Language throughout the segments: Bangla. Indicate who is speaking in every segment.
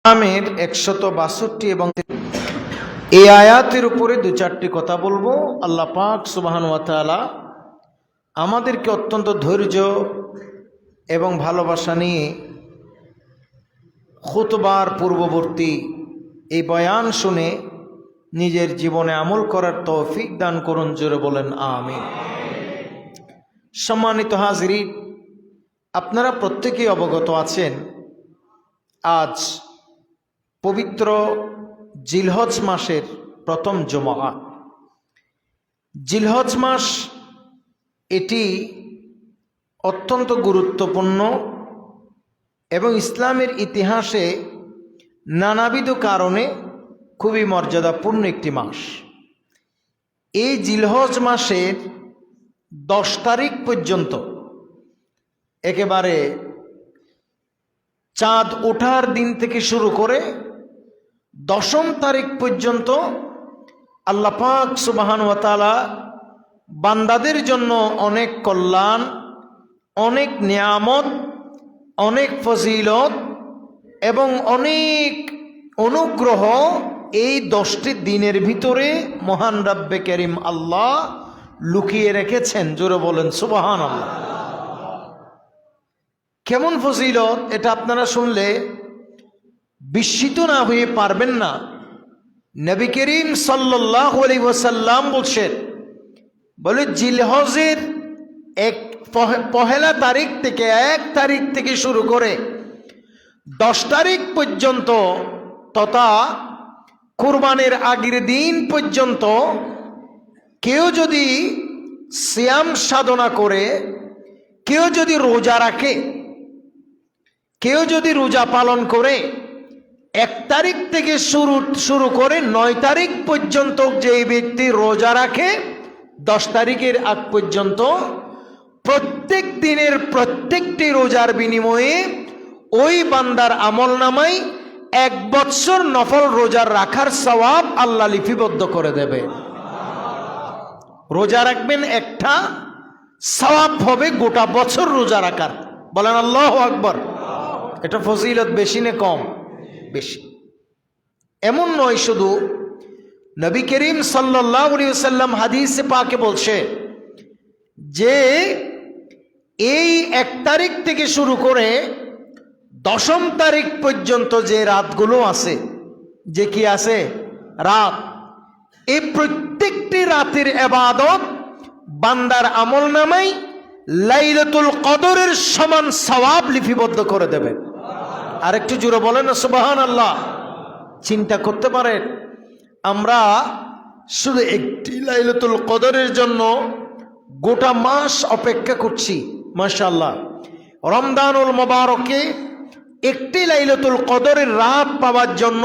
Speaker 1: আমের 162 এবং এই আয়াতের উপরে দু চারটি কথা বলবো। আল্লাহ পাক সুবহানাহু ওয়া তাআলা আমাদেরকে অত্যন্ত ধৈর্য এবং ভালোবাসা নিয়ে খুতবার পূর্ববর্তী এই বয়ান শুনে নিজের জীবনে আমল করার তৌফিক দান করুন। জোরে বলেন আমিন। সম্মানিত হাজিরিন, আপনারা প্রত্যেকেই অবগত আছেন আজ পবিত্র জিলহজ মাসের প্রথম জুমআ। জিলহজ মাস এটি অত্যন্ত গুরুত্বপূর্ণ এবং ইসলামের ইতিহাসে নানাবিধ কারণে খুবই মর্যাদাপূর্ণ একটি মাস। এই জিলহজ মাসের 10 তারিখ পর্যন্ত একেবারে চাঁদ ওঠার দিন থেকে শুরু করে 10ম তারিখ পর্যন্ত আল্লাহ পাক সুবহানাহু ওয়া তাআলা বান্দাদের জন্য অনেক কল্যাণ, অনেক নিয়ামত, অনেক ফজিলত এবং অনেক অনুগ্রহ এই 10টি দিনের ভিতরে মহান রব্বে করিম আল্লাহ লুকিয়ে রেখেছেন। জোরে বলেন সুবহানাল্লাহ। কেমন ফজিলত এটা আপনারা শুনলে বিস্মিত না হয়ে পারবেন না। নবী করিম সাল্লাল্লাহু আলাইহি ওয়াসাল্লাম বলছেন, বলে জিলহজের পহেলা তারিখ থেকে 1 তারিখ থেকে শুরু করে 10 তারিখ পর্যন্ত তথা কুরবানের আগের দিন পর্যন্ত কেউ যদি সিয়াম সাধনা করে, কেউ যদি রোজা রাখে, কেউ যদি রোজা পালন করে, 1 তারিখ থেকে শুরু করে 9 তারিখ পর্যন্ত যে ব্যক্তি রোজা রাখে, 10 তারিখের আগ পর্যন্ত প্রত্যেক দিনের প্রত্যেকটি রোজার বিনিময়ে ওই বান্দার আমল নামায় 1 বৎসর নফল রোজা রাখার সওয়াব আল্লাহ লিপিবদ্ধ করে দেবে। রোজা রাখবেন একটা, সওয়াব হবে গোটা বছর রোজা রাখার। বলেন আল্লাহু আকবার। এটা ফজিলত বেশি না কম? বেশি। এমন নয়, শুধু নবী করিম সাল্লাল্লাহু আলাইহি ওয়াসাল্লাম হাদিসে পাকে বলছে যে এই 1 তারিখ থেকে শুরু করে 10ম তারিখ পর্যন্ত যে রাতগুলো আছে, যে কি আছে রাত, এই প্রত্যেকটি রাতের ইবাদত বান্দার আমল নামায় লাইলাতুল কদরের সমান সওয়াব লিপিবদ্ধ করে দেবে। আর একটু জোরে বলেন না সুবহানাল্লাহ। চিন্তা করতে পারেন, আমরা শুধু একটি লাইলাতুল কদরের জন্য গোটা মাস অপেক্ষা করছি। মাশাআল্লাহ, রমজানুল মুবারকে একটি লাইলাতুল কদরের রাত পাওয়ার জন্য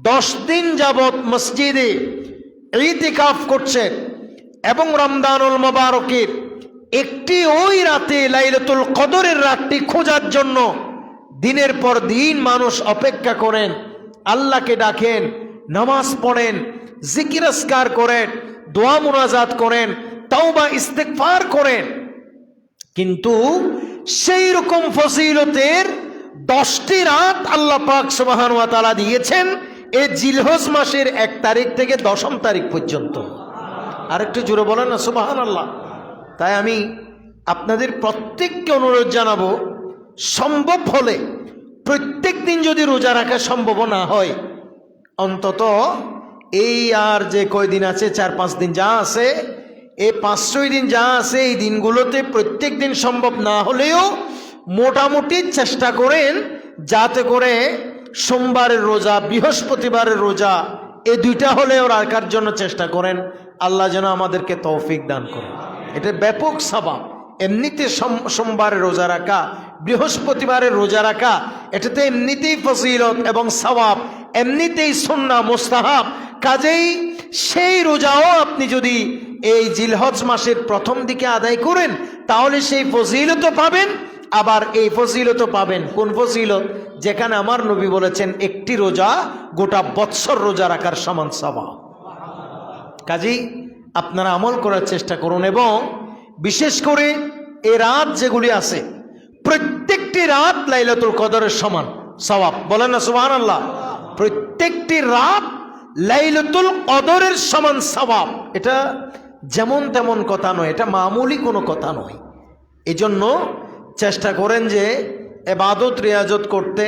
Speaker 1: 10 দিন যাবত মসজিদে ইতিকাফ করছেন এবং রমজানুল মুবারকের একটি ওই রাতে লাইলাতুল কদরের রাতটি খোঁজার জন্য দিনের পর দিন মানুষ অপেক্ষা করেন, আল্লাহকে ডাকেন, নামাজ পড়েন, জিকির আজকার করেন, দোয়া মুনাজাত করেন, তাওবা ইস্তেগফার করেন। কিন্তু সেই রকম ফজিলতের 10টি রাত আল্লাহ পাক সুবহানাহু ওয়া তাআলা দিয়েছেন এই জিলহজ মাসের 1 তারিখ থেকে 10ম তারিখ পর্যন্ত। আরেকটু জোরে বলেন না সুবহানাল্লাহ। তাই আমি আপনাদের প্রত্যেককে অনুরোধ জানাবো, সম্ভব হলে প্রত্যেক দিন যদি রোজা রাখা সম্ভব না হয়, অন্তত এই আর যে কয়দিন আছে 4-5 দিন যা আছে, এই 5-6 দিন যা আছে, এই দিনগুলোতে প্রত্যেক দিন সম্ভব না হলেও মোটামুটি চেষ্টা করেন যাতে করে সোমবারের রোজা, বৃহস্পতিবারের রোজা, এই 2টা হলেও রাখার জন্য চেষ্টা করেন। আল্লাহ যেন আমাদেরকে তৌফিক দান করেন। এটা ব্যাপক সওয়াব। এমনিতে সোমবারের রোজা রাখা, বৃহস্পতিবারের রোজা রাখা, এটাতে এমনিতেই ফজিলত এবং সওয়াব, এমনিতেই সুন্নাহ মুস্তাহাব। কাজেই সেই রোজাও আপনি যদি এই জিলহজ মাসের প্রথম দিকে আদায় করেন তাহলে সেই ফজিলতও পাবেন। আবার এই ফজিলতও পাবেন কোন ফজিলত? যেখানে আমার নবী বলেছেন একটি রোজা গোটা বৎসর রোজা রাখার সমান সওয়াব। কাজেই আপনারা আমল করার চেষ্টা করুন এবং বিশেষ করে এই রাত যেগুলি আছে প্রত্যেকটি রাত লাইলাতুল কদরের সমান। সওয়াব। বলেন না সুবহানাল্লাহ। প্রত্যেকটি রাত লাইলাতুল কদরের সমান সওয়াব। এটা যেমন তেমন কথা নয়, এটা মামুলি কোনো কথা নয়। এজন্য চেষ্টা করেন যে ইবাদত রিয়াজত করতে,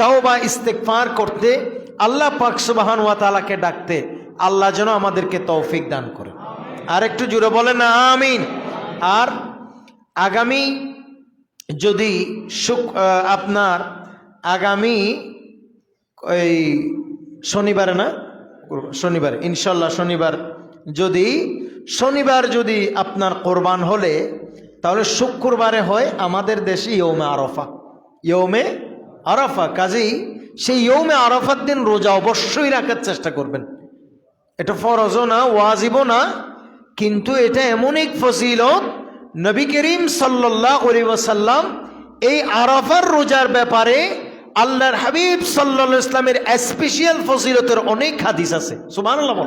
Speaker 1: তাওবা ইস্তেগফার করতে, আল্লাহ পাক সুবহানাহু ওয়া তাআলাকে ডাকতে। আল্লাহ যেন আমাদেরকে তৌফিক দান করে। আর একটু জোরে বলেন না আমিন। আর আগামী যদি আপনার আগামী এই শনিবারে না, শনিবার ইনশাল্লাহ, শনিবার যদি আপনার কোরবান হলে তাহলে শুক্রবারে হয় আমাদের দেশে ইয়ৌমে আরাফা। ইয়ৌমে আরাফা, কাজেই সেই ইয়ৌমে আরাফার দিন রোজা অবশ্যই রাখার চেষ্টা করবেন। এটা ফরজও না, ওয়াজিবও না, কিন্তু এটা এমন এক ফজিলত, নবী করিম সাল্লাল্লাহু আলাইহি ওয়াসাল্লাম এই আরাফার রোজার ব্যাপারে আল্লাহর হাবিব সাল্লাল্লাহু আলাইহি ওয়াসাল্লামের স্পেশাল ফজিলতের অনেক হাদিস আছে। সুবহানাল্লাহ।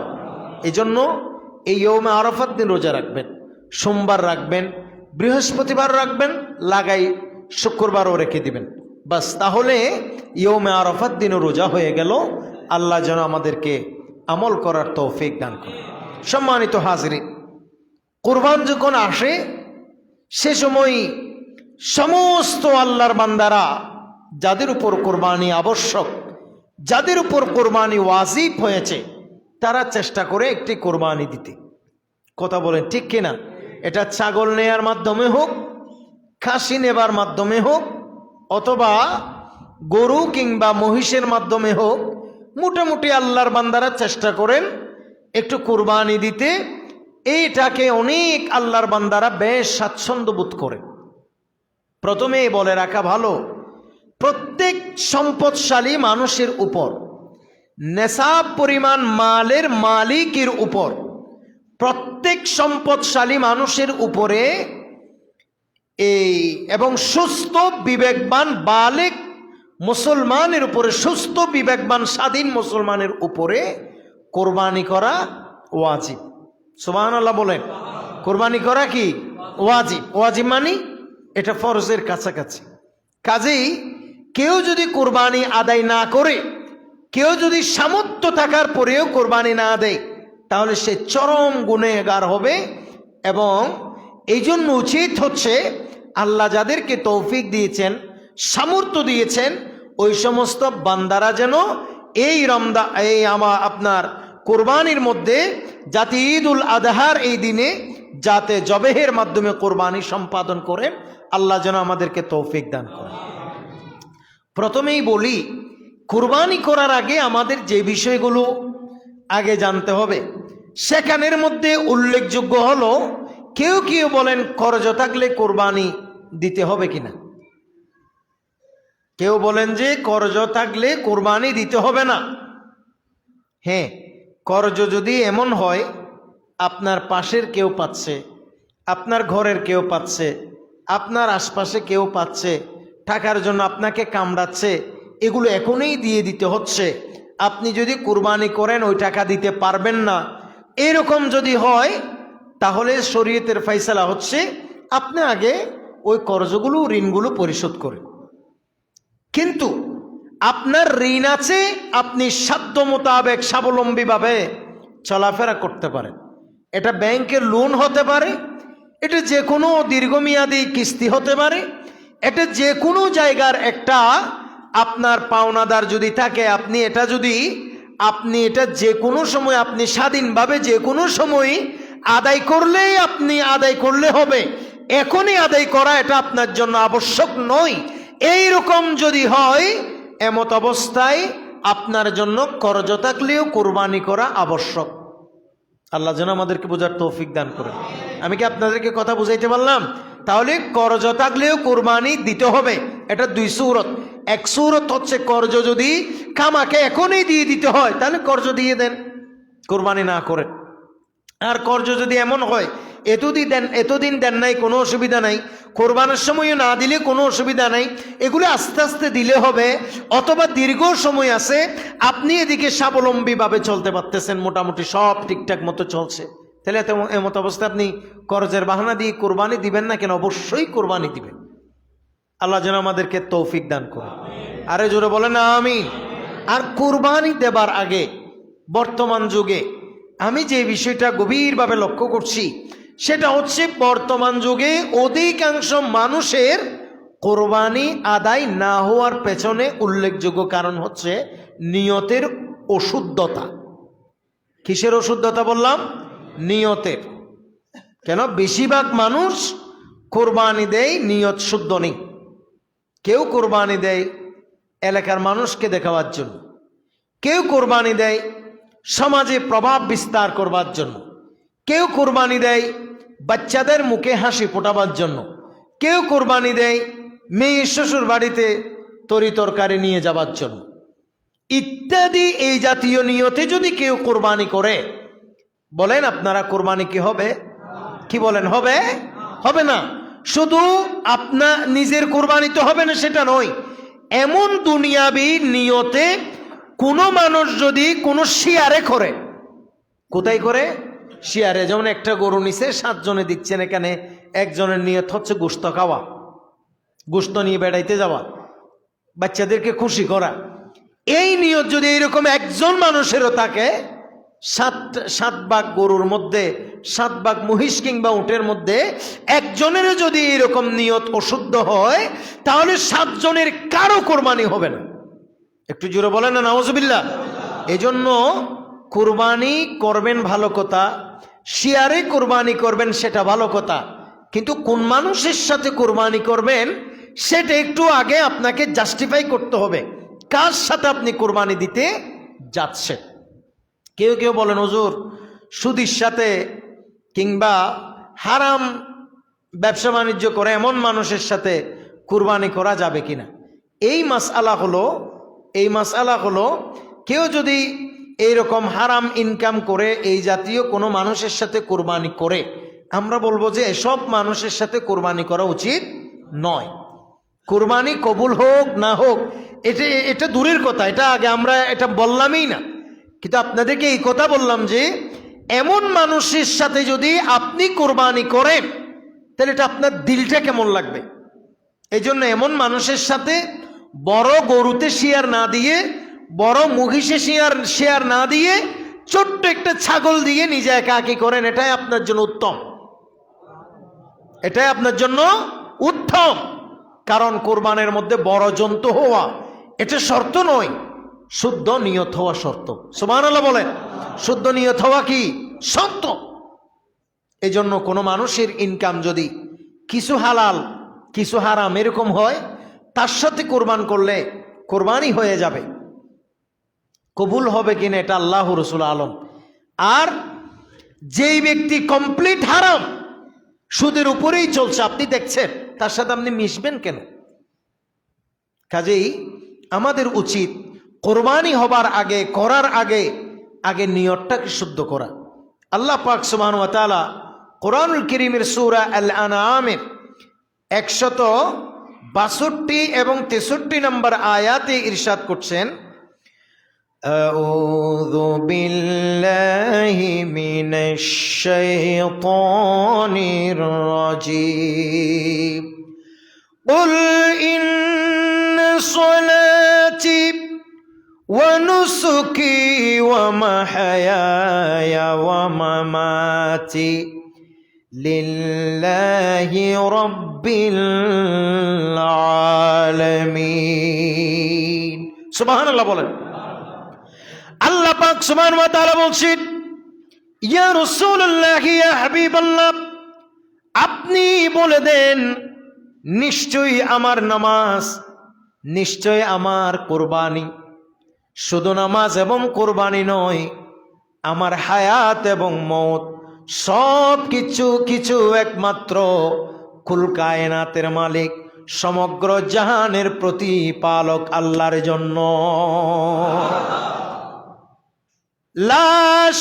Speaker 1: এই জন্য এই ইয়ৌমে আরাফার দিন রোজা রাখবেন, সোমবার রাখবেন, বৃহস্পতিবার রাখবেন, লাগাই শুক্রবারও রেখে দিবেন, বাস। তাহলে ইয়ৌমে আরাফার দিনও রোজা হয়ে গেল। আল্লাহ যেন আমাদেরকে আমল করার তৌফিক দান করে। সম্মানিত হাজিরিন, কুরবান যখন আসে সে সময় সমস্ত আল্লাহর বান্দারা যাদের উপর কোরবানি আবশ্যক, যাদের উপর কোরবানি ওয়াজিব হয়েছে, তারা চেষ্টা করে একটি কোরবানি দিতে। কথা বলেন ঠিক কিনা? এটা ছাগল নেয়ার মাধ্যমে হোক, খাসি নেবার মাধ্যমে হোক, অথবা গরু কিংবা মহিষের মাধ্যমে হোক, মোটামুটি আল্লাহর বান্দারা চেষ্টা করেন একটু কোরবানি দিতে। এইটাকে অনেক আল্লাহর বান্দারা বেশ স্বাচ্ছন্দ্য বোধ করে। প্রথমেই বলে রাখা ভালো, প্রত্যেক সম্পদশালী মানুষের উপর, নেশাব পরিমাণ মালের মালিকের উপর, প্রত্যেক সম্পদশালী মানুষের উপরে এবং সুস্থ বিবেকবান বালেক মুসলমানের উপরে, সুস্থ বিবেকবান স্বাধীন মুসলমানের উপরে কোরবানি করা ওয়াজিব। সুবহানাল্লাহ বলেন। কোরবানি করা কি ওয়াজিব? ওয়াজিব মানে এটা ফরজের কাছাকাছি। কাজেই কেউ যদি কোরবানি আদায় না করে, কেউ যদি সামর্থ্য থাকার পরেও কোরবানি না দেয়, তাহলে সে চরম গুনেহগার হবে। এবং এই জন্য উচিত হচ্ছে আল্লাহ যাদেরকে তৌফিক দিয়েছেন, সামর্থ্য দিয়েছেন, ওই সমস্ত বান্দারা যেন এই আপনার কোরবানির মধ্যে, যাতে ঈদুল আদহার এই দিনে যাতে জবেহের মাধ্যমে কোরবানি সম্পাদন করে, আল্লাহ যেন আমাদেরকে তৌফিক দান করেন। প্রথমেই বলি, কোরবানি করার আগে আমাদের যে বিষয়গুলো আগে জানতে হবে, সেখানের মধ্যে উল্লেখযোগ্য হলো, কেউ কেউ বলেন কর্জ থাকলে কোরবানি দিতে হবে কিনা। কেউ বলেন যে কর্জ থাকলে কোরবানি দিতে হবে না। হ্যাঁ, কর্জ যদি এমন হয় আপনার পাশের কেউ পাচ্ছে, আপনার ঘরের কেউ পাচ্ছে, আপনার আশপাশে কেউ পাচ্ছে, টাকার জন্য আপনাকে কামড়াচ্ছে, এগুলো এখনই দিয়ে দিতে হচ্ছে, আপনি যদি কোরবানি করেন ওই টাকা দিতে পারবেন না, এরকম যদি হয়, তাহলে শরীয়তের ফয়সালা হচ্ছে আপনি আগে ওই কর্জগুলো, ঋণগুলো পরিশোধ করেন। কিন্তু আপনার ঋণ আছে, আপনি সাধ্য মোতাবেক স্বাবলম্বীভাবে চলাফেরা করতে পারেন। এটা ব্যাংকের লোন হতে পারে, এটা যে কোনো দীর্ঘমেয়াদী কিস্তি হতে পারে, এটা যে কোনো জায়গার একটা আপনার পাওনাদার যদি থাকে, আপনি এটা যে কোনো সময় আপনি স্বাধীনভাবে যে কোনো সময় আদায় করলে হবে। এখনই আদায় করা এটা আপনার জন্য আবশ্যক নয়। এই রকম যদি হয়, এমত অবস্থায় আপনার জন্য কর্জ থাকলেও কোরবানি করা আবশ্যক। আল্লাহ যেন আমাদেরকে বোঝার তৌফিক দান করেন। আমি কি আপনাদেরকে কথা বুঝাইতে পারলাম? তাহলে কর্জ থাকলেও কোরবানি দিতে হবে। এটা দুই সূরত। এক সূরত হচ্ছে কর্জ যদি কামাকে এখনই দিয়ে দিতে হয়, তাহলে কর্জ দিয়ে দেন, কোরবানি না করে। আর কর্জ যদি এমন হয় এতদিন দেন নাই, কোনো অসুবিধা নাই, কোরবানের সময়ও না দিলে কোনো অসুবিধা নাই, এগুলো আস্তে আস্তে দিলে হবে। অথবা দীর্ঘ সময় আছে, আপনি এদিকে স্বাবলম্বীভাবে চলতে পারতেছেন, মোটামুটি সব ঠিকঠাক মতো চলছে, তাহলে এমত অবস্থা আপনি কর্জের বাহানা দিয়ে কোরবানি দিবেন না কেন? অবশ্যই কোরবানি দিবেন। আল্লাহ যেন আমাদেরকে তৌফিক দান করে। আরে জোরে বলেন না আমিন। আর কুরবানি দেবার আগে বর্তমান যুগে আমি যে বিষয়টা গভীরভাবে লক্ষ্য করছি সেটা হচ্ছে বর্তমান যুগে অধিকাংশ মানুষের কোরবানি আদায় না হওয়ার পেছনে উল্লেখযোগ্য কারণ হচ্ছে নিয়তের অশুদ্ধতা। কিসের অশুদ্ধতা বললাম? নিয়তের। কেন? বেশিরভাগ মানুষ কোরবানি দেয় নিয়ত শুদ্ধ নেই। কেউ কোরবানি দেয় এলাকার মানুষকে দেখাবার জন্য, কেউ কোরবানি দেয় সমাজে প্রভাব বিস্তার করবার জন্য, কেউ কোরবানি দেয় বাচ্চাদের মুখে হাসি ফোটাবার জন্য, কেউ কোরবানি দেয় মেয়ে শ্বশুর বাড়িতে তরি তরকারি নিয়ে যাবার জন্য ইত্যাদি। এই জাতীয় নিয়তে যদি কেউ কোরবানি করে, বলেন আপনারা কোরবানি কি হবে? কি বলেন, হবে? হবে না। শুধু আপনার নিজের কোরবানি তো হবে না সেটা নয়, এমন দুনিয়াবি নিয়তে কোনো মানুষ যদি কোনো শিয়ারে করে, কোথায় করে? শিয়ারে। যেমন একটা গরু নিছে, 7 জনে দিচ্ছেন, এখানে একজনের নিয়ত হচ্ছে গোশত খাওয়া, গোশত নিয়ে বেড়াইতে যাওয়া, বাচ্চাদেরকে খুশি করা। এই নিয়ত যদি এরকম একজন মানুষেরও থাকে, 7 ভাগ গরুর মধ্যে 7 ভাগ মহিষ কিংবা উটের মধ্যে একজনেরও যদি এরকম নিয়ত অশুদ্ধ হয়, তাহলে 7 জনের কারো কোরবানি হবে না। একটু জোরে বলেন না নাউজুবিল্লাহ। এজন্য কোরবানি করবেন ভালো কথা, শিয়ারে কোরবানি করবেন সেটা ভালো কথা, কিন্তু কোন মানুষের সাথে কোরবানি করবেন সেটা একটু আগে আপনাকে জাস্টিফাই করতে হবে, কার সাথে আপনি কোরবানি দিতে যাচ্ছেন। কেউ কেউ বলেন হুজুর সুদের সাথে কিংবা হারাম ব্যবসা বাণিজ্য করে এমন মানুষের সাথে কোরবানি করা যাবে কিনা। এই মাসআলা হলো কেউ যদি এইরকম হারাম ইনকাম করে এই জাতীয় কোনো মানুষের সাথে কোরবানি করে, আমরা বলবো যে এসব মানুষের সাথে কোরবানি করা উচিত নয়। কোরবানি কবুল হোক না হোক এটা দূরের কথা, এটা আগে আমরা এটা বললামই না, কিন্তু আপনাদেরকে এই কথা বললাম যে এমন মানুষের সাথে যদি আপনি কোরবানি করেন তাহলে এটা আপনার দিলটা কেমন লাগবে। এই জন্য এমন মানুষের সাথে বড় গরুতে শেয়ার না দিয়ে, বড় মহিষে শেয়ার না দিয়ে, ছোট্ট একটা ছাগল দিয়ে নিজে একাকী করেন, এটাই আপনার জন্য উত্তম, এটাই আপনার জন্য উত্তম। কারণ কোরবানের মধ্যে বড় জন্তু হওয়া এটা শর্ত নয়, শুদ্ধ নিয়ত হওয়া শর্ত। সুবহানাল্লাহ বলেন। শুদ্ধ নিয়ত হওয়া কি শর্ত। এই জন্য কোনো মানুষের ইনকাম যদি কিছু হালাল কিছু হারাম এরকম হয়, তার সাথে কোরবান করলে কোরবানি হয়ে যাবে, কবুল হবে কিনা এটা আল্লাহ রাসূল আলম। আর যেই ব্যক্তি কমপ্লিট হারাম, সুদের উপরেই চলছে, আপনি দেখছেন, তার সাথে আপনি মিশবেন কেন? কাজেই আমাদের উচিত কোরবানি হবার আগে, করার আগে নিয়তটাকে শুদ্ধ করা। আল্লাহ পাক সুবহানাহু ওয়া তাআলা কোরআনুল কারীমের সূরা আল আনআমের 162 এবং 63 নম্বর আয়াতে ইরশাদ করছেন, আউযু বিল্লাহি মিনাশ শাইতানির রাজীম। কুল ইন্না সলাতি ওয়া নুসুকি ওয়া মাহয়ায়া ওয়া মামাতি লিল্লাহি রাব্বিল আলামিন। সুবহানাল্লাহ বলেন। আল্লাহ পাক সুবহানাহু ওয়া তাআলা বলছেন, ইয়া রাসূলুল্লাহ, ইয়া হাবিবাল্লাহ, আপনি বলে দেন নিশ্চয়ই আমার নামাজ, নিশ্চয় আমার কোরবানি, শুধু নামাজ এবং কোরবানি নয়, আমার হায়াত এবং মওত সব কিছু একমাত্র কুল কায়নাতের মালিক, সমগ্র জাহানের প্রতিপালক আল্লাহর জন্য। লা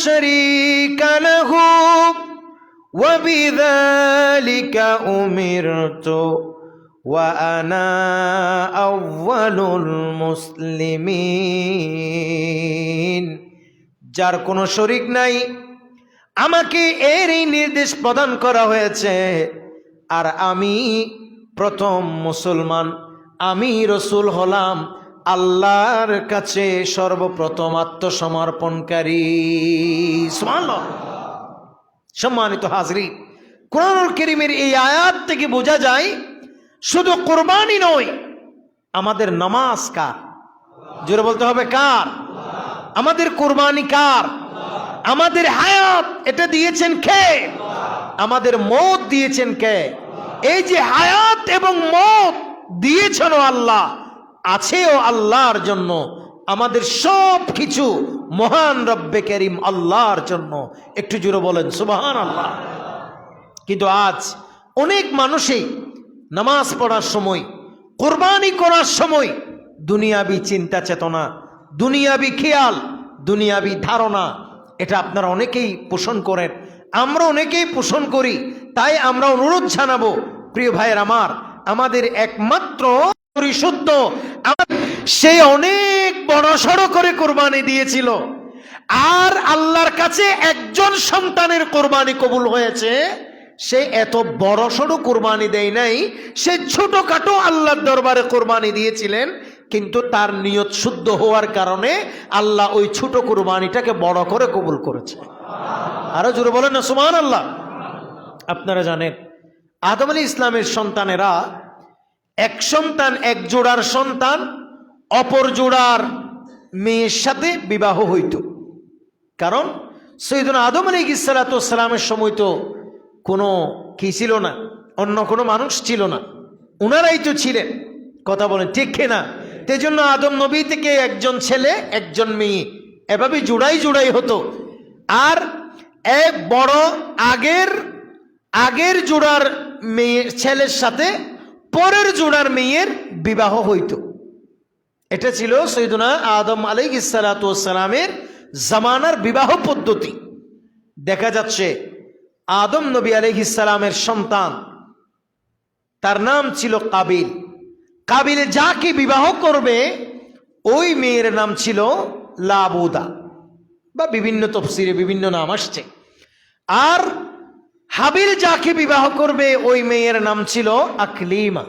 Speaker 1: শারীকা লাহু ওয়া বিযালিকা উমিরতু ওয়া আনা আউয়ালুল মুসলিমিন। যার কোনো শরীক নাই, আমাকে এর এই নির্দেশ প্রদান করা হয়েছে, আর আমি প্রথম মুসলমান আমি রসুল হলাম আল্লাহর কাছে সর্বপ্রথম আত্মসমর্পণকারী। সুবহানাল্লাহ। সম্মানিত হাজরিন, কোরআনুল কারীমের এই আয়াত থেকে বোঝা যায় শুধু কুরবানি নয়, আমাদের নামাজ কার? জোরে বলতে হবে কার? আমাদের কুরবানি কার? আমাদের হায়াত এটা দিয়েছেন কে? আমাদের মওত দিয়েছেন কে? এই যে হায়াত এবং মওত দিয়েছেন আল্লাহ, আছেও আল্লাহর জন্য। আমাদের সব কিছু মহান রব্বে কারীম আল্লাহর জন্য। একটু জোরে বলেন সুবহানাল্লাহ। কিন্তু আজ অনেক মানুষই নামাজ পড়ার সময়, কুরবানি করার সময় দুনিয়াবি চিন্তা চেতনা, দুনিয়াবি খেয়াল, দুনিয়াবি ধারণা, এটা আপনারা অনেকেই পোষণ করেন, আমরা অনেকেই পোষণ করি। তাই আমরা অনুরোধ জানাবো, প্রিয় ভাইয়ের আমার, আমাদের একমাত্র পরিশুদ্ধ, সে অনেক বড়সড় করে কোরবানি দিয়েছিল, আর আল্লাহর কাছে একজন সন্তানের কোরবানি কবুল হয়েছে। সে এত বড়সড় কোরবানি দেয় নাই, সে ছোটখাটো আল্লাহর দরবারে কোরবানি দিয়েছিলেন, কিন্তু তার নিয়ত শুদ্ধ হওয়ার কারণে আল্লাহ ওই ছোট কোরবানিটাকে বড় করে কবুল করেছে। আরো জোরে বলেন না সুবহানাল্লাহ। আপনারা জানেন আদম আলাইহিস ইসলামের সন্তানেরা, এক সন্তান, এক জোড়ার সন্তান অপর জোড়ার মেয়ের সাথে বিবাহ হইত। কারণ সৈয়দনা আদম আলাইহিস সালামের সময় তো কোনো কি ছিল না, অন্য কোনো মানুষ ছিল না, ওনারাই তো ছিলেন। কথা বলেন ঠিক কিনা? সেই জন্য আদম নবী থেকে একজন ছেলে একজন মেয়ে, এভাবে জোড়াই জোড়াই হতো। আর এক বড় আগের জোড়ার মেয়ের ছেলের সাথে পরের জোড়ার মেয়ের বিবাহ হইত। এটা ছিল সৈয়দনা আদম আলাইহিস সালামের জামানার বিবাহ পদ্ধতি। দেখা যাচ্ছে আদম নবী আলাইহিস সালামের সন্তান, তার নাম ছিল কাবিল। কাবিলে যাকে বিবাহ করবে ওই মেয়ের নাম ছিল লাবুদা, বা বিভিন্ন তফসিরে বিভিন্ন নাম আসছে। আর হাবিল যাকে বিবাহ করবে ওই মেয়ের নাম ছিল আকলিমা।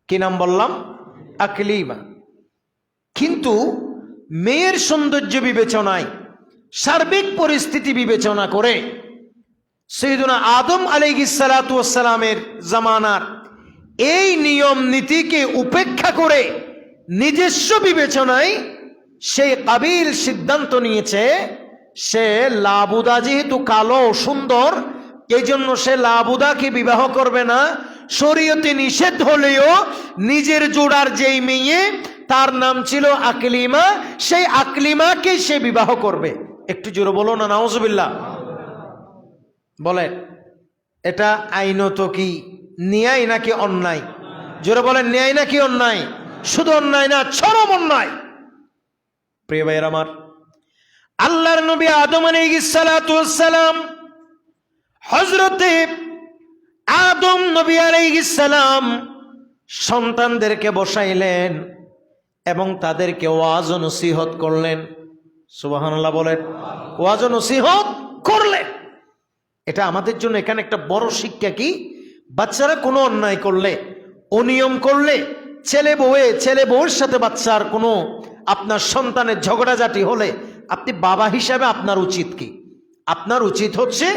Speaker 1: কি নাম বললাম? আকলিমা। কিন্তু মেয়ের সৌন্দর্য বিবেচনায়, সার্বিক পরিস্থিতি বিবেচনা করে সৈয়দনা আদম আলাইহিস সালামের জামানার এই নিয়ম নীতিকে উপেক্ষা করে নিজস্ব বিবেচনায় সেই কাবিল সিদ্ধান্ত নিয়েছে, সে লাবুদা যেহেতু কালো সুন্দর, এই জন্য সে লাবুদাকে বিবাহ করবে না। শরীয়তে নিষেধ হলেও নিজের জোড়ার যেই মেয়ে তার নাম ছিল আকলিমা, সেই আকলিমাকে সে বিবাহ করবে। একটু জোরে বলো না নাউজুবিল্লাহ। বলেন এটা আইনত কি ন্যায় নাকি অন্যায়? জোরে বলেন ন্যায় নাকি অন্যায়? শুধু অন্যায় না, চরম অন্যায়। প্রিয় ভাইয়ের আমার, আল্লাহর নবী আদম আলাইহিস সালাম, হযরতে আদম নবী আলাইহিস সালাম সন্তানদেরকে বসাইলেন এবং তাদেরকে ওয়াজ ও নসিহত করলেন। সুবহানাল্লাহ বলেন। ওয়াজ ও নসিহত করলেন। এটা আমাদের জন্য এখানে একটা বড় শিক্ষা কি, বাচ্চারা কোনো অন্যায় করলে, অনিয়ম করলে, ছেলে বউয়ের সাথে বাচ্চার কোনো আপনার সন্তানের ঝগড়াঝাটি হলে আপনি বাবা হিসাবে আপনার উচিত কি? আপনার উচিত হচ্ছে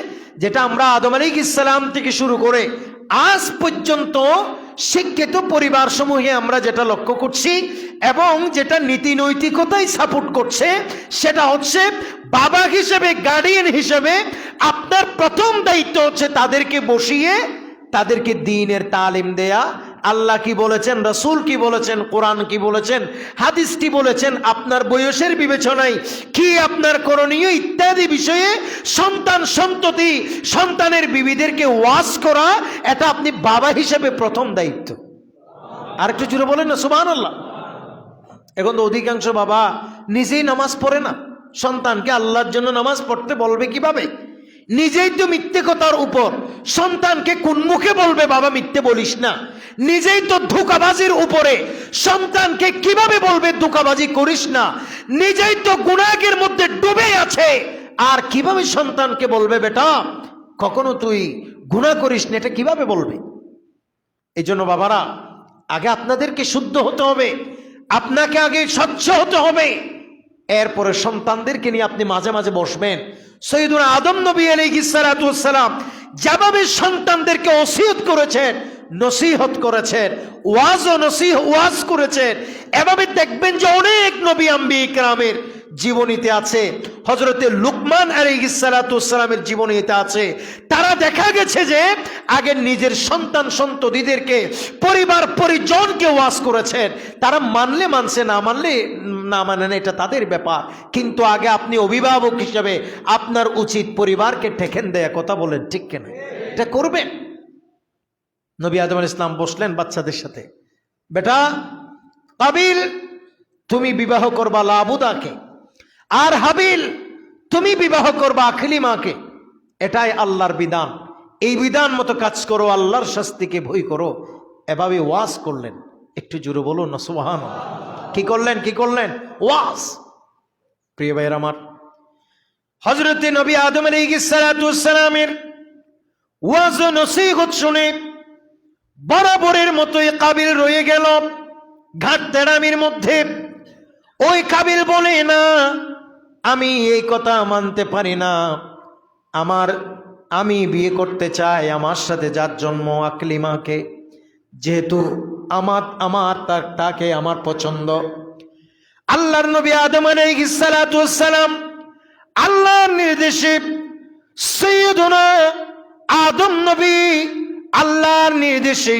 Speaker 1: যেটা আমরা আদম আলাইহিস সালাম থেকে শুরু করে আজ পর্যন্ত শিক্ষিত পরিবার সমূহে আমরা যেটা লক্ষ্য করছি এবং যেটা নীতি নৈতিকতাই সাপোর্ট করছে, সেটা হচ্ছে বাবা হিসেবে, গার্ডিয়ান হিসেবে আপনার প্রথম দায়িত্ব হচ্ছে তাদেরকে বসিয়ে তাদেরকে দ্বীনের তালিম দেয়া। আল্লাহ কি বলেছেন, রাসূল কি বলেছেন, কোরআন কি বলেছেন, হাদিস কি বলেছেন, আপনার বয়সের বিবেচনায় কি আপনার করণীয় ইত্যাদি বিষয়ে সন্তান সন্ততি, সন্তানের বিবিদেরকে ওয়াজ করা, এটা আপনি বাবা হিসেবে প্রথম দায়িত্ব। আর একটু জুড়ে বলেন না সুবহানাল্লাহ। এখন তো অধিকাংশ বাবা নিজেই নামাজ পড়ে না, সন্তানকে আল্লাহর জন্য নামাজ পড়তে বলবে কিভাবে? নিজেই তো মিথ্যে কথার উপর, সন্তানকে কোন মুখে বলবে বাবা মিথ্যে বলিস না? নিজেই তো ধোঁকাবাজির উপরে, সন্তানকে কিভাবে বলবে ধোঁকাবাজি করিস না? নিজেই তো গুনাহের মধ্যে ডুবে আছে, আর কিভাবে সন্তানকে বলবে বেটা কখনো তুই গুনাহ করিস না? এটা কিভাবে বলবে? এই জন্য বাবারা, আগে আপনাদেরকে শুদ্ধ হতে হবে, আপনাকে আগে স্বচ্ছ হতে হবে, এরপরে সন্তানদেরকে নিয়ে আপনি মাঝে মাঝে বসবেন। সৈয়দুনা আদম নবী আলাইহিস সালাতু ওয়াস সালাম যেভাবে সন্তানদেরকে ওসিয়ত করেছেন, নসিহত করেছেন, ওয়াজ করেছেন, এভাবে দেখবেন যে অনেক নবী আম্বিয়া ইকরামের জীবনীতে আছে, হযরতে লুকমান আলাইহিস সালাতু ওয়াস সালামের জীবনীতে আছে। তারা দেখা গেছে যে আগে নিজের সন্তান সন্ততিদেরকে, পরিবার পরিজনকে ওয়াজ করেছেন। তারা মানলে মানছে, না মানলে না মানেন, এটা তাদের ব্যাপার। কিন্তু আগে আপনি অভিভাবক হিসেবে আপনার উচিত পরিবারকে ঠেকেন দেয়া, কথা বলেন ঠিক কিনা? এটা করবেন। নবী আদম আলাইহিস সালাম বসলেন বাচ্চাদের সাথে, বেটা কাবিল তুমি বিবাহ করবা লাবুদাকে, আর হাবিল তুমি বিবাহ করবা আকলিমাকে। এটাই আল্লাহর বিধান, এই বিধান মতো কাজ করো, আল্লাহর শাস্তিকে ভয় করো। এভাবে ওয়াজ করলেন। একটু জোরে বলুন না সুবহানাল্লাহ। কি করলেন? ওয়াজ। প্রিয় ভাইয়ের আমার, হযরতে নবী আদম আলাইহিস সালাতু ওয়াস সালামের ওয়াজ ও নসিহত শুনে বরাবরের মতোই কাবিল রয়ে গেল ঘাট তেড়ামির মধ্যে। ওই কাবিল বলে, না আমি এই কথা মানতে পারি না, আমি বিয়ে করতে চাই আমার সাথে যার জন্ম আকলিমাকে, যেহেতু তাকে আমার পছন্দ। আল্লাহর নবী আদম আলাইহিস সালাতু ওয়াস সালাম আল্লাহর নির্দেশে, সাইয়্যিদুনা আদম নবী আল্লাহর নির্দেশে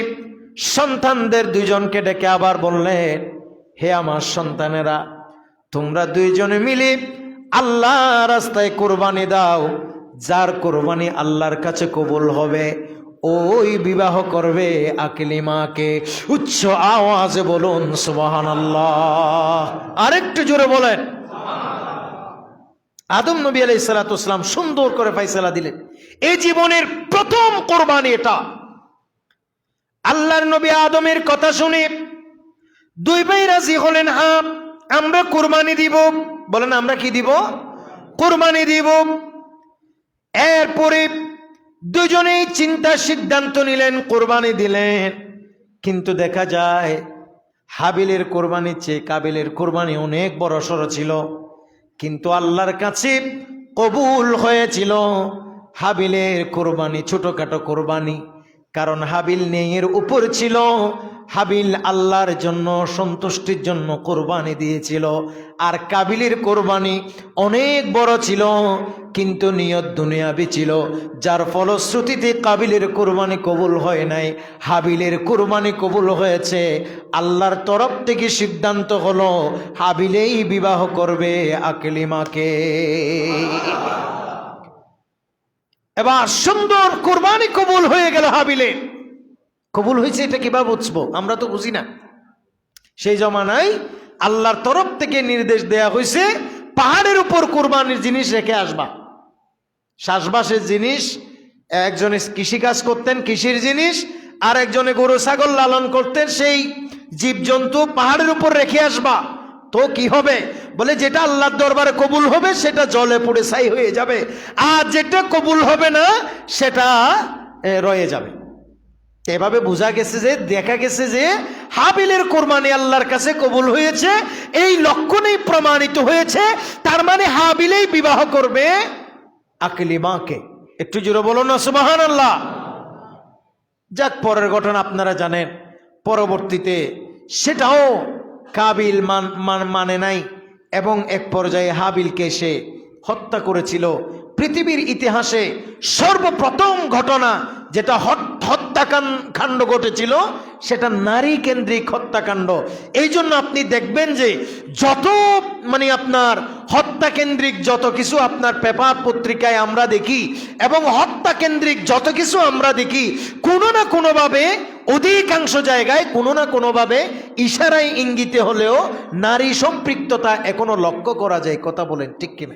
Speaker 1: সন্তানদের দুইজনকে ডেকে আবার বললেন, হে আমার সন্তানেরা, তোমরা দুইজনে মিলে আল্লাহ রাস্তায় কোরবানি দাও। যার কোরবানি আল্লাহর কাছে কবুল হবে ওই বিবাহ করবে আকলিমাকে। উচ্চ আওয়াজে বলুন সুবহানাল্লাহ। আরেকটু জোরে বলেন। আদম নবী আলাইহিস সালাতু ওয়াস সালাম সুন্দর করে ফয়সালা দিলেন। এই জীবনের প্রথম কোরবানি এটা। আল্লাহর নবী আদমের কথা শুনে দুই ভাই রাজি হলেন, হ্যাঁ আমরা কোরবানি দিব। বলেন আমরা কি দিব? কোরবানি দিব। এরপরে দুজনেই সিদ্ধান্ত নিলেন, কোরবানি দিলেন। কিন্তু দেখা যায় হাবিলের কোরবানির চেয়ে কাবিলের কোরবানি অনেক বড় সড় ছিল, কিন্তু আল্লাহর কাছে কবুল হয়েছিল হাবিলের কোরবানি, ছোটখাটো কোরবানি। কারণ হাবিল ন্যায়ের উপর ছিল, হাবিল আল্লাহর জন্য সন্তুষ্টির জন্য কোরবানি দিয়েছিল। আর কাবিলের কোরবানি অনেক বড় ছিল, কিন্তু নিয়ত দুনিয়াবি ছিল, যার ফলশ্রুতিতে কাবিলের কোরবানি কবুল হয় নাই, হাবিলের কোরবানি কবুল হয়েছে। আল্লাহর তরফ থেকে সিদ্ধান্ত হলো হাবিলেই বিবাহ করবে আকলিমাকে। এবার সুন্দর কোরবানি কবুল হয়ে গেল হাবিলের। কবুল হয়েছে এটা কিভাবে বুঝবো? আমরা তো বুঝি না। সেই জমানায় আল্লাহর তরফ থেকে নির্দেশ দেয়া হয়েছে, পাহাড়ের উপর কোরবানির জিনিস রেখে আসবা। চাষবাসের জিনিস, একজনে কৃষিকাজ করতেন কৃষির জিনিস, আর একজনে গরু ছাগল লালন করতেন, সেই জীবজন্তু পাহাড়ের উপর রেখে আসবা। তো কি হবে? বলে যেটা আল্লাহর দরবারে কবুল হবে সেটা জলে পুড়ে ছাই হয়ে যাবে, আর যেটা কবুল হবে না সেটা রয়ে যাবে। এভাবে বোঝা গেছে যে, দেখা গেছে যে হাবিলের কোরবানি আল্লাহর কাছে কবুল হয়েছে, এই লক্ষণেই প্রমাণিত হয়েছে। তার মানে হাবিলেই বিবাহ করবে আকলিমাকে। একটু জোরে বলুন না সুবহানাল্লাহ। যাক, পরের ঘটনা আপনারা জানেন। পরবর্তীতে সেটাও কাবিল মানে নাই, এবং এক পর্যায়ে হাবিলকে সে হত্যা করেছিল। পৃথিবীর ইতিহাসে সর্বপ্রথম ঘটনা যেটা হত্যাকাণ্ড ঘটেছিল, সেটা নারী কেন্দ্রিক হত্যাকাণ্ড। এই জন্য আপনি দেখবেন যে যত আপনার হত্যা কেন্দ্রিক যত কিছু আপনার পেপার পত্রিকায় আমরা দেখি, এবং হত্যা কেন্দ্রিক যত কিছু আমরা দেখি, কোনো না কোনোভাবে, অধিকাংশ জায়গায় কোনো না কোনোভাবে ইশারায় ইঙ্গিতে হলেও নারী সম্পৃক্ততা এখনো লক্ষ্য করা যায়। কথা বলেন ঠিক কিনা?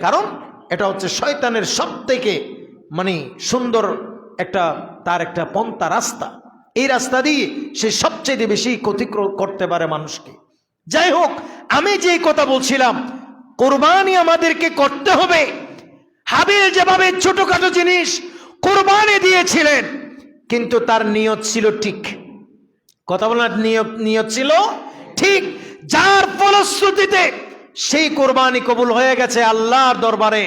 Speaker 1: কারণ এটা হচ্ছে শয়তানের সব থেকে সুন্দর তার একটা পন্থা, রাস্তা। এই রাস্তা দিয়ে সে সবচেয়ে বেশি ক্ষতি করতে পারে মানুষকে। যাই হোক, আমি যে কথা বলছিলাম, কোরবানি আমাদেরকে করতে হবে। হাবিল যেভাবে ছোটখাটো জিনিস কোরবানি দিয়েছিলেন, কিন্তু তার নিয়ত ছিল ঠিক। কথা বলার নিয়ত ছিল ঠিক, যার ফলশ্রুতিতে সেই কোরবানি কবুল হয়ে গেছে আল্লাহর দরবারে।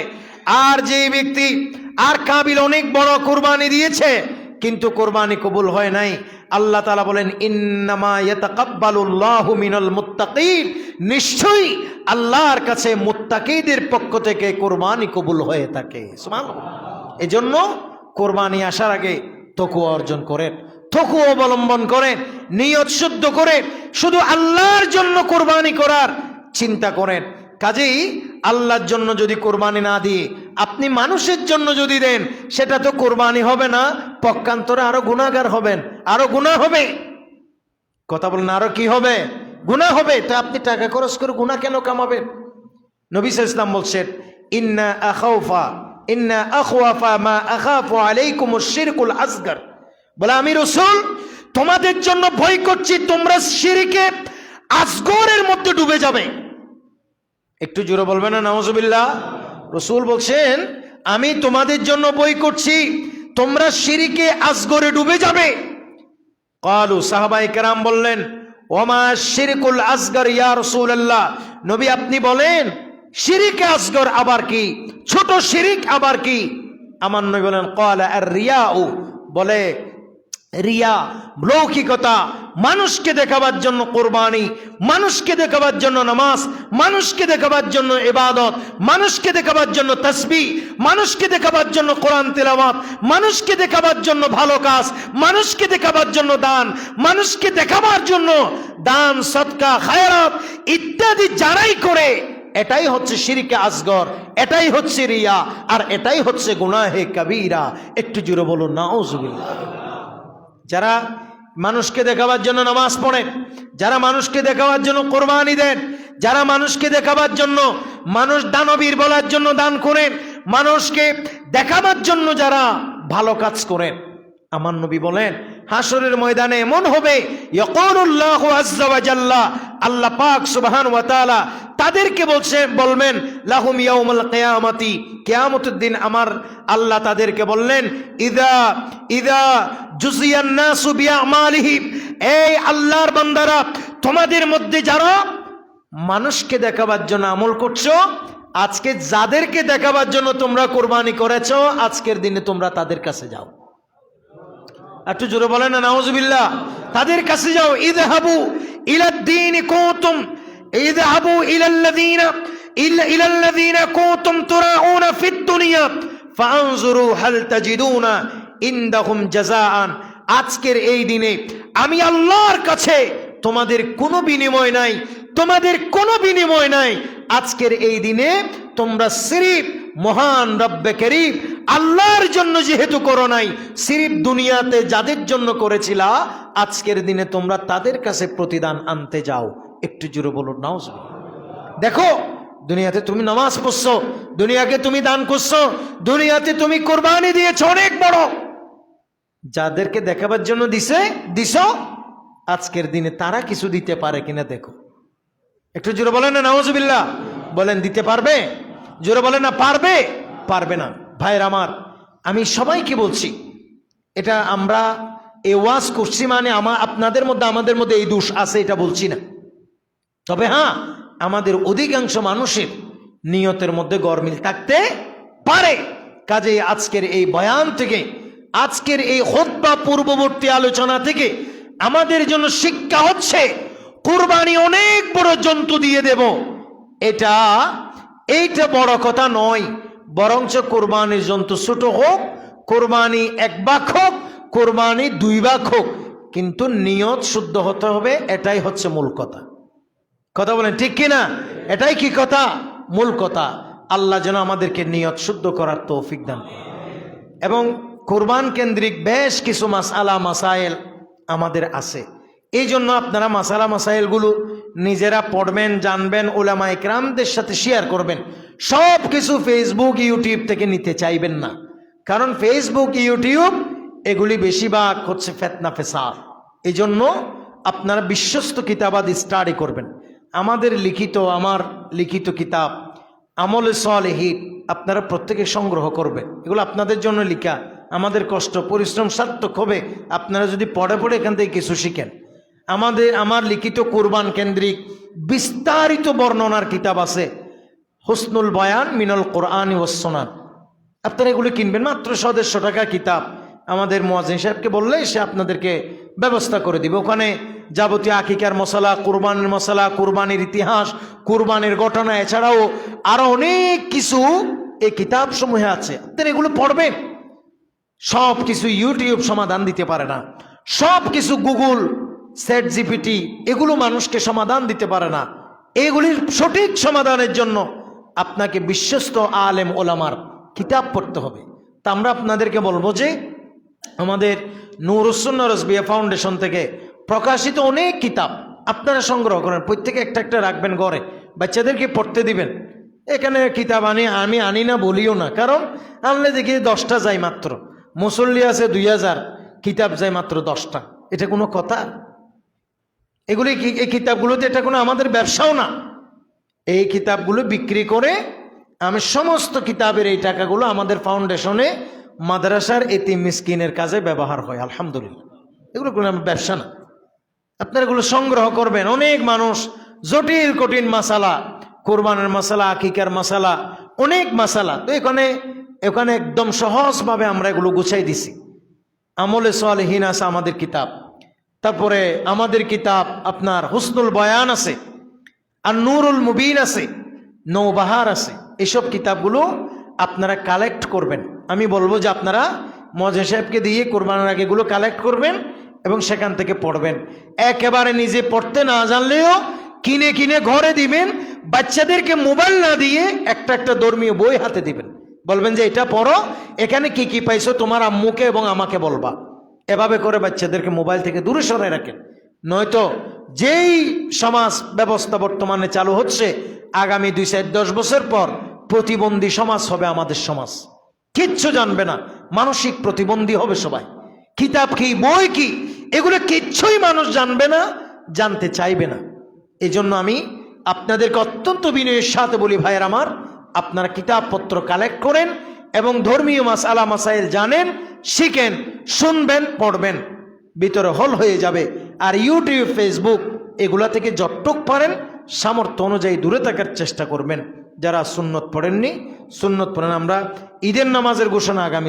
Speaker 1: আর যে ব্যক্তি আর কাবিল অনেক বড় কোরবানি দিয়েছে কিন্তু কোরবানি কবুল হয় নাই, আল্লাহ তাআলা বলেন ইন্নামা ইয়াতাকাব্বালুল্লাহু মিনাল মুত্তাকিন, নিশ্চয়ই আল্লাহর কাছে মুত্তাকিদের পক্ষ থেকে কোরবানি কবুল হয়ে থাকে। সুবহানাল্লাহ। এজন্য কোরবানি আসার আগে তাকওয়া অর্জন করেন, তাকওয়া অবলম্বন করেন, নিয়ত শুদ্ধ করে শুধু আল্লাহর জন্য কোরবানি করার চিন্তা করেন। কাজেই আল্লাহর জন্য যদি কোরবানি না দিয়ে আপনি মানুষের জন্য যদি দেন, সেটা তো কোরবানি হবে না, পক্ষান্তরে আরো গুনাহগার হবেন, আরো গুনাহ হবে। কথা বলেন, আরো কি হবে? গুনাহ হবে। তো আপনি টাকা খরচ করে গুনাহ কেন কামাবেন? নবী সাল্লাল্লাহু আলাইহি ওয়াসাল্লাম বলছেন ইন্না আখওয়াফা মা আখাফু আলাইকুমুশ শিরকুল আসগার, বলে আমি রাসূল তোমাদের জন্য ভয় করছি তোমরা শিরকে আসগরের মধ্যে ডুবে যাবে। একটু জোরে বলবেন না নাউজুবিল্লাহ। রাসূল বলছেন আমি তোমাদের জন্য ভয় করছি তোমরা শিরকে আসগরে ডুবে যাবে। ক্বালু, সাহাবায়ে কেরাম বললেন ওমা শিরকুল আসগর ইয়া রাসূলুল্লাহ, নবী আপনি বলেন শিরকে আসগর আবার কি, ছোট শিরক আবার কি? আমার নবী বলেন ক্বালা আর রিয়াউ, বলে রিয়া লৌকিকতা, মানুষকে দেখাবার জন্য কোরবানি, মানুষকে দেখাবার জন্য নামাজ, মানুষকে দেখাবার জন্য ইবাদত, মানুষকে দেখাবার জন্য তাসবিহ, মানুষকে দেখাবার জন্য কোরআন তেলাওয়াত, মানুষকে দেখাবার জন্য ভালো কাজ, মানুষকে দেখাবার জন্য দান, মানুষকে দেখাবার জন্য দান সদকা খায়রাত ইত্যাদি যারাই করে, এটাই হচ্ছে শিরকে আসগর, এটাই হচ্ছে রিয়া, আর এটাই হচ্ছে গুনাহে কবিরা। একটু জোরে বলুন নাউজুবিল্লাহ। যারা মানুষকে দেখাবার জন্য নামাজ পড়েন, যারা মানুষকে দেখাবার জন্য কোরবানি দেন, যারা মানুষকে দেখাবার জন্য, মানুষ দানবীর বলার জন্য দান করেন, মানুষকে দেখাবার জন্য যারা ভালো কাজ করেন, আমার নবী বলেন হাসরের ময়দানে এমন হবে ইয়াকুলুল্লাহু আযজা ওয়া জাল্লা, আল্লাহ পাক সুবহানাহু ওয়া তাআলা তাদেরকে বলবেন লাহুম ইয়াউমুল কিয়ামতি, কিয়ামতের দিন আমার আল্লাহ তাদেরকে বললেন ইদা জুজিয়ান নাসু বিআমালিহিম, এই আল্লাহর বান্দারা তোমাদের মধ্যে যারা মানুষকে দেখাবার জন্য আমল করছো, আজকে যাদেরকে দেখাবার জন্য তোমরা কোরবানি করেছো, আজকের দিনে তোমরা তাদের কাছে যাও। একটু জোরে বলেন না নাউজুবিল্লাহ। তাদের কাছে যাও। ইযহাবু ইলাদ-দীনি কুনতুম, ইযহাবু ইলাল্লাযীনা কুনতুম তুরাউনা ফিদ-দুনিয়া ফাআনজুরু হাল তাজিদুনা ইনদাহুম জাযাআন। আজকের এই দিনে আমি আল্লাহর কাছে তোমাদের কোনো বিনিময় নাই, তোমাদের কোনো বিনিময় নাই। আজকের এই দিনে তোমরা সিরিফ মহান রব্বে করিম আল্লাহর জন্য যেহেতু করো নাই, সিরিফ দুনিয়াতে যাদের জন্য করেছিলা, আজকের দিনে তোমরা তাদের কাছে প্রতিদান আনতে যাও। একটু জোরে বলুন নাউজুবিল্লাহ। দেখো দুনিয়াতে তুমি নামাজ পড়ছো, দুনিয়াকে তুমি দান করছো, দুনিয়াতে তুমি কোরবানি দিয়েছো অনেক বড়, যাদেরকে দেখাবার জন্য দিছো, আজকের দিনে তারা কিছু দিতে পারে কিনা দেখো। একটু জোরে বলেন না নাউজুবিল্লাহ। বলেন দিতে পারবে? জোরে বলেন না পারবে? পারবে না। ভাইয়ের আমার, আমি সবাইকে বলছি, এটা আমরা এ ওয়াজ করছি মানে আপনাদের মধ্যে আমাদের মধ্যে এই দোষ আছে এটা বলছি না, তবে হ্যাঁ আমাদের অধিকাংশ মানুষের নিয়তের মধ্যে গরমিল থাকতে পারে। কাজেই আজকের এই বয়ান থেকে, আজকের এই খুতবা পূর্ববর্তী আলোচনা থেকে আমাদের জন্য শিক্ষা হচ্ছে কুরবানি অনেক বড় জন্তু দিয়ে দেব, এইটা বড় কথা নয়, বরঞ্চ কোরবানির জন্তু ছোট হোক, কোরবানি 1 ভাগ হোক, কোরবানি 2 ভাগ হোক, কিন্তু নিয়ত শুদ্ধ হতে হবে, এটাই হচ্ছে মূল কথা। কথা বলেন ঠিক কিনা? এটাই কি কথা? মূল কথা। আল্লাহ যেন আমাদেরকে নিয়ত শুদ্ধ করার তৌফিক দান করেন। এবং কোরবান কেন্দ্রিক বেশ কিছু মাসালা মাসাইল আমাদের আছে, এই জন্য আপনারা মাসালা মাসাইলগুলো নিজেরা পড়বেন, জানবেন, উলামা ইকরামদের সাথে শেয়ার করবেন। সব কিছু ফেসবুক ইউটিউব থেকে নিতে চাইবেন না, কারণ ফেসবুক ইউটিউব এগুলি বেশিরভাগ হচ্ছে ফিতনা ফেসাদ। এই জন্য আপনারা বিশ্বস্ত কিতাবাদি স্টাডি করবেন। আমার লিখিত কিতাব আমলে সালেহীন আপনারা প্রত্যেকে সংগ্রহ করবেন, এগুলো আপনাদের জন্য লিখা, আমাদের কষ্ট পরিশ্রম সার্থক হবে আপনারা যদি পড়ে পড়ে এখান থেকে কিছু শিখেন। আমার লিখিত কুরবান কেন্দ্রিক বিস্তারিত বর্ণনার কিতাব আছে, হুসনুল বয়ান মিনাল কোরআন ওয়াস সুনান। আপনারা এগুলো কিনবেন, মাত্র 150 টাকা কিতাব। আমাদের মুয়াজ্জিন সাহেবকে বললেই সে আপনাদেরকে ব্যবস্থা করে দিবে। ওখানে যাবতীয় আকিকার মশলা, কুরবানির মশলা, কুরবানির ইতিহাস, কুরবানির ঘটনা, এছাড়াও আরো অনেক কিছু এই কিতাব সমূহে আছে। আপনারা এগুলো পড়বেন। সব কিছু ইউটিউব সমাধান দিতে পারে না, সব কিছু গুগল, চ্যাট জিপিটি এগুলো মানুষকে সমাধান দিতে পারে না। এগুলির সঠিক সমাধানের জন্য আপনাকে বিশ্বস্ত আলেম ওলামার কিতাব পড়তে হবে। তা আমরা আপনাদেরকে বলবো যে আমাদের নূরুস সুন্নাহ রসবিয়া ফাউন্ডেশন থেকে প্রকাশিত অনেক কিতাব আপনারা সংগ্রহ করেন, প্রত্যেকে একটা একটা রাখবেন ঘরে, বাচ্চাদেরকে পড়তে দিবেন। এখানে কিতাব আমি আনি না বলিও না, কারণ আনলে দেখি 10টা যায় মাত্র, মুসল্লি আছে 2000, কিতাব যায় মাত্র 10টা। এটা কোনো কথা? এগুলি এই কিতাবগুলোতে এটা কোনো আমাদের ব্যবসাও না। এই কিতাবগুলো বিক্রি করে আমি সমস্ত কিতাবের এই টাকাগুলো আমাদের ফাউন্ডেশনে মাদ্রাসার এতিম মিসকিনের কাজে ব্যবহার হয়, আলহামদুলিল্লাহ। এগুলো কোনো ব্যবসা না। আপনারা এগুলো সংগ্রহ করবেন। অনেক মানুষ জটিল কঠিন মাসালা, কোরবানের মশালা, আকিকার মশালা, অনেক মশালা, তো এখানে একদম সহজভাবে আমরা এগুলো গুছাই দিছি। আমলে সালেহীন আছে আমাদের কিতাব, তারপরে আমাদের কিতাব আপনার হুসনুল বয়ান আছে, আর নূরুল মুবিন আছে, নৌবাহার আছে। এসব কিতাবগুলো আপনারা কালেক্ট করবেন। আমি বলবো যে আপনারা মুয়াজ্জিন সাহেবকে দিয়ে কোরবানের আগে এগুলো কালেক্ট করবেন এবং সেখান থেকে পড়বেন। একেবারে নিজে পড়তে না জানলেও কিনে কিনে ঘরে দিবেন। বাচ্চাদেরকে মোবাইল না দিয়ে একটা একটা ধর্মীয় বই হাতে দিবেন, বলবেন যে এটা পড়ো, এখানে কি কি পাইছো তোমার আম্মুকে এবং আমাকে বলবা। এভাবে করে বাচ্চাদেরকে মোবাইল থেকে দূরে সরাই রাখেন। নয়তো যেই সমাজ ব্যবস্থা বর্তমানে চালু হচ্ছে, আগামী 2-10 বছর পর প্রতিবন্ধী সমাজ হবে আমাদের সমাজ। কিচ্ছু জানবে না, মানসিক প্রতিবন্ধী হবে সবাই। কিতাব কি, বই কি, এগুলো কিচ্ছুই মানুষ জানবে না, জানতে চাইবে না। এই জন্য আমি আপনাদেরকে অত্যন্ত বিনয়ের সাথে বলি, ভাইয়ের আমার, আপনারা কিতাবপত্র কালেক্ট করেন এবং ধর্মীয় মাসআলা মাসাইল জানেন, শিখেন, শুনবেন, পড়বেন, ভিতরে হল হয়ে যাবে। আর ইউটিউব, ফেসবুক এগুলা থেকে যতটুক পারেন সামর্থ্য অনুযায়ী দূরে থাকার চেষ্টা করবেন। যারা সুন্নত পড়েননি, সুন্নত পড়েন। আমরা ঈদের নামাজের ঘোষণা আগামী